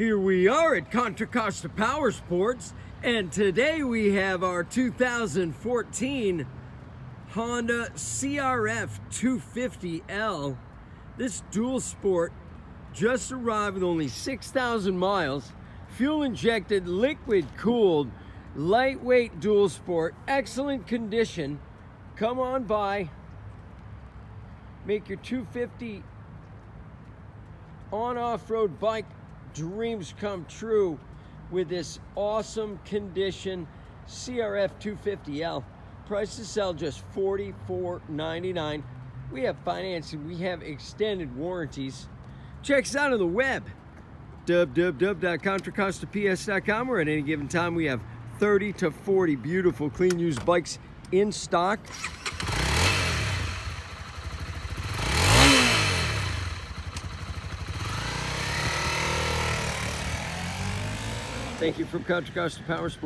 Here we are at Contra Costa Powersports, and today we have our 2014 Honda CRF250L. This dual sport just arrived with only 6,000 miles, fuel injected, liquid cooled, lightweight dual sport, excellent condition. Come on by, make your 250 on off-road bike dreams come true with this awesome condition CRF 250L. Price to sell just $44.99. We have financing, we have extended warranties. Check us out on the web, www.contracostaps.com, where at any given time we have 30 to 40 beautiful clean used bikes in stock. Thank you from Contra Costa Powersports.